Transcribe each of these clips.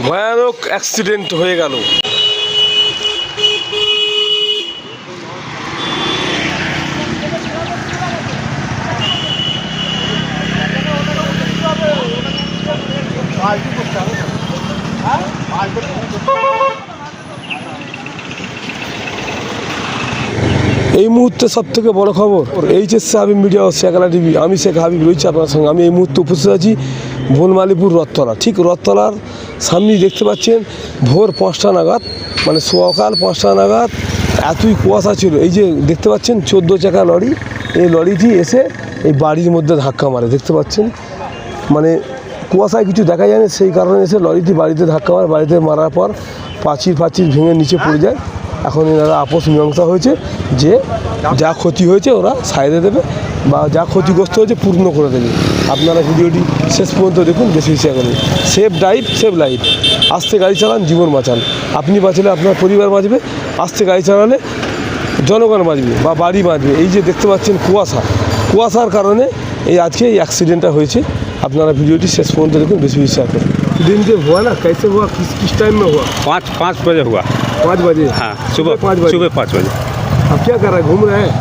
ভয়ানক অ্যাক্সিডেন্ট হয়ে গেল। এই মুহূর্তে সবথেকে বড় খবর এইচএসসি হাবিব মিডিয়া ও শেখালা টিভি। আমি শেখ হাবিব রয়েছি আপনার সঙ্গে। আমি এই মুহূর্তে উপস্থিত আছি বনমালীপুর রথতলা। ঠিক রথতলার সামনেই দেখতে পাচ্ছেন ভোর 5টা নাগাদ, মানে সকাল 5টা নাগাদ এতই কুয়াশা ছিল। এই যে দেখতে পাচ্ছেন 14 চাকা লরি, এই লরিটি এসে এই বাড়ির মধ্যে ধাক্কা মারে। দেখতে পাচ্ছেন মানে কুয়াশায় কিছু দেখা যায় না, সেই কারণে এসে লরিটি বাড়িতে ধাক্কা মারে। বাড়িতে মারার পর প্রাচীর ভেঙে নিচে পড়ে যায়। এখন এনারা আপোষ মীমাংসা হয়েছে যে যা ক্ষতি হয়েছে ওরা সাইডে দেবে বা যা ক্ষতিগ্রস্ত হয়েছে পূর্ণ করে দেবে। আপনারা ভিডিওটি শেষ পর্যন্ত দেখুন, বেশি বেশি করুন। Safe drive save life. আস্তে গাড়ি চালান, জীবন বাঁচান। আপনি বাঁচলে আপনার পরিবার বাঁচবে, আস্তে গাড়ি চালালে জনগণ বাঁচবে বা বাড়ি বাঁচবে। এই যে দেখতে পাচ্ছেন কুয়াশার কারণে আজকে এই অ্যাক্সিডেন্টটা হয়েছে। আপনারা ভিডিওটি শেষ পর্যন্ত দেখুন, বেশি বেশি করুন। दिन जो हुआ ना, कैसे हुआ, किस टाइम में हुआ? 5 बजे हुआ। 5 बजे? हाँ, सुबह 5 बजे। सुबह 5 बजे। अब क्या कर रहे हैं, घूम रहे हैं?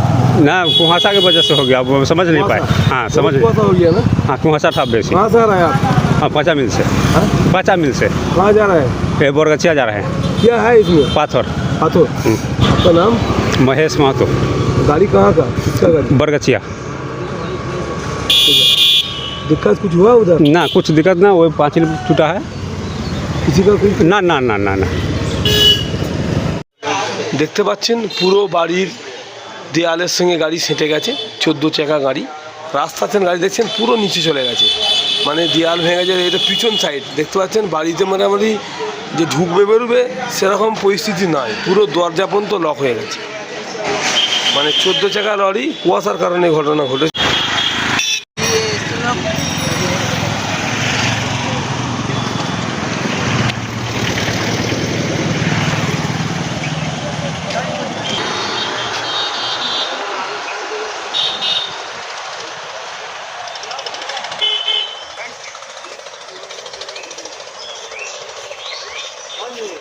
ना, कुहासा की वजह से हो गया, वो समझ नहीं पाए। हाँ, समझ नहीं। कुआसा हो गया ना? हाँ, कुहासा था बेसी। कहाँ से आ रहे हैं आप? हाँ, 5 मील से। हाँ? 5 मील से कहाँ जा रहे हैं? ये बोरगछिया जा रहे हैं। क्या है इसमें? पाथर। हाथों? आपका नाम? महेश महतो, गाड़ी कहाँ का, किसका गाड़ी? बरगछिया। दिक्कत कुछ हुआ उधर? ना, कुछ दिक्कत ना, वो 5 मील टूटा है। किसी का कोई? ना ना ना ना ना। দেখতে পাচ্ছেন পুরো বাড়ির দেয়ালের সঙ্গে গাড়ি সেঁটে গেছে। 14 চাকা গাড়ি, রাস্তাতে গাড়ি দেখছেন পুরো নিচে চলে গেছে, মানে দেয়াল ভেঙে গেছে। এটা পিছন সাইড দেখতে পাচ্ছেন। বাড়িতে মোটামুটি যে ঢুকবে বেরোবে সেরকম পরিস্থিতি নয়, পুরো দরজা পর্যন্ত লক হয়ে গেছে। মানে 14 চাকা লরি, কুয়াশার কারণে ঘটনা ঘটেছে।